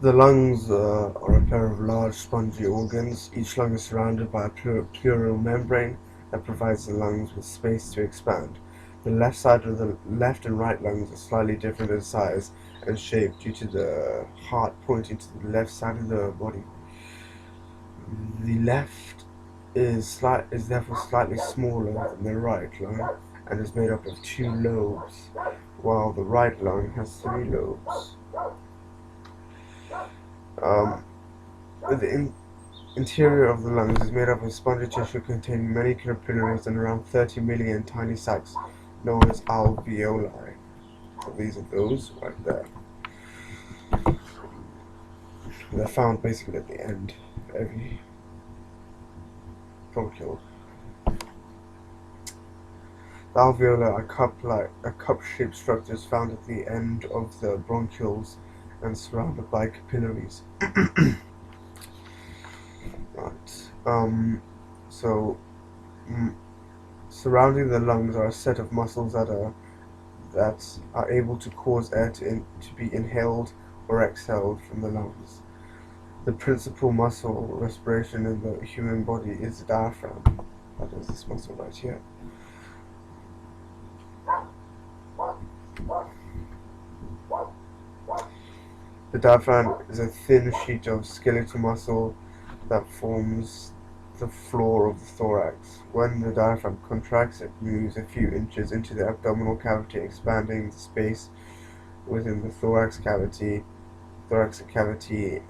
The lungs are a pair of large spongy organs. Each lung is surrounded by a pleural membrane that provides the lungs with space to expand. The left and right lungs are slightly different in size and shape due to the heart pointing to the left side of the body. The left is therefore slightly smaller than the right lung and is made up of two lobes, while the right lung has three lobes. Um, the interior of the lungs is made up of spongy tissue containing many capillaries and around 30 million tiny sacs known as alveoli. So these are those right there. They're found basically at the end of every bronchial. The alveoli are cup-shaped structures found at the end of the bronchioles and surrounded by capillaries. Right. So surrounding the lungs are a set of muscles that are able to cause air to be inhaled or exhaled from the lungs. The principal muscle respiration in the human body is the diaphragm. That is this muscle right here. The diaphragm is a thin sheet of skeletal muscle that forms the floor of the thorax. When the diaphragm contracts, it moves a few inches into the abdominal cavity, expanding the space within the thoracic cavity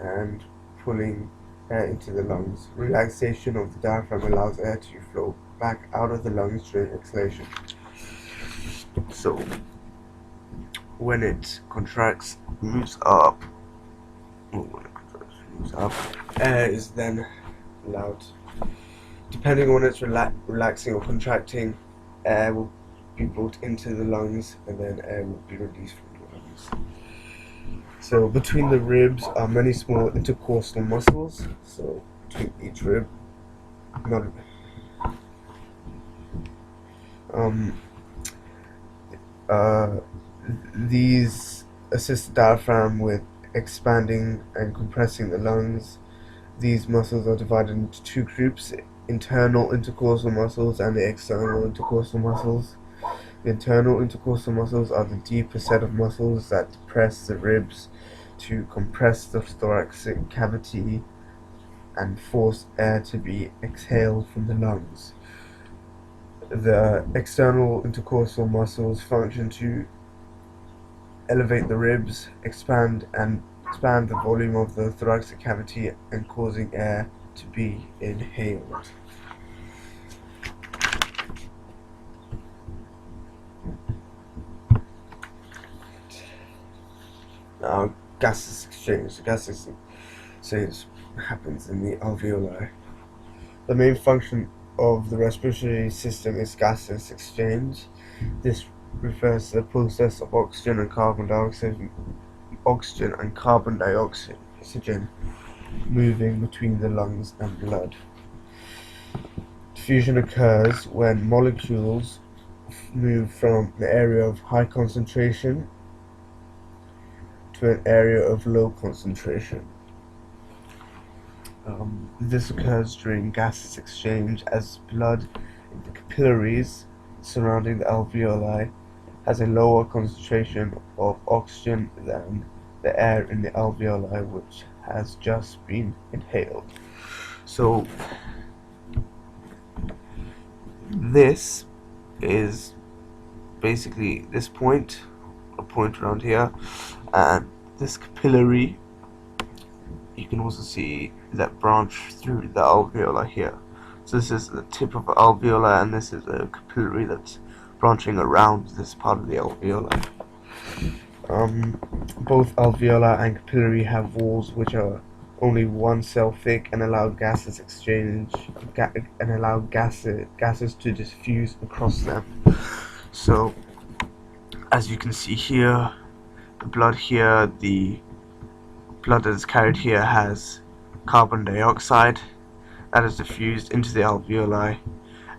and pulling air into the lungs. Relaxation of the diaphragm allows air to flow back out of the lungs during exhalation. So, when it contracts, moves up, air is then allowed. Depending on when it's relaxing or contracting, air will be brought into the lungs and then air will be released from the lungs. So between the ribs are many small intercostal muscles. So between each rib, these assist the diaphragm with expanding and compressing the lungs. These muscles are divided into two groups: internal intercostal muscles and the external intercostal muscles. The internal intercostal muscles are the deeper set of muscles that press the ribs to compress the thoracic cavity and force air to be exhaled from the lungs. The external intercostal muscles function to elevate the ribs, expand the volume of the thoracic cavity and causing air to be inhaled. Now, gaseous exchange. The gaseous exchange happens in the alveoli. The main function of the respiratory system is gaseous exchange. This refers to the process of oxygen and carbon dioxide moving between the lungs and blood. Diffusion occurs when molecules move from an area of high concentration to an area of low concentration. This occurs during gaseous exchange as blood in the capillaries surrounding the alveoli has a lower concentration of oxygen than the air in the alveoli, which has just been inhaled. So this is basically this point, a point around here, and this capillary you can also see that branch through the alveoli here. So this is the tip of the alveoli, and this is a capillary that's branching around this part of the alveoli. Both alveoli and capillary have walls which are only one cell thick and allow gases exchange and allow gases to diffuse across them. So as you can see here, the blood that is carried here has carbon dioxide that is diffused into the alveoli,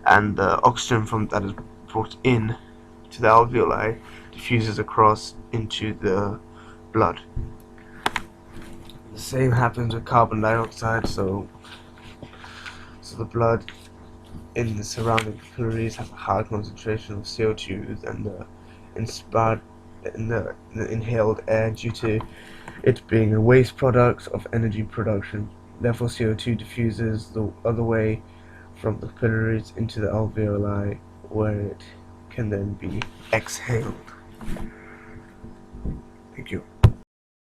and the oxygen that is brought in to the alveoli diffuses across into the blood. The same happens with carbon dioxide, so the blood in the surrounding capillaries has a high concentration of CO2 than the inspired in the inhaled air due to it being a waste product of energy production. Therefore, CO2 diffuses the other way from the capillaries into the alveoli, where it can then be exhaled. Thank you.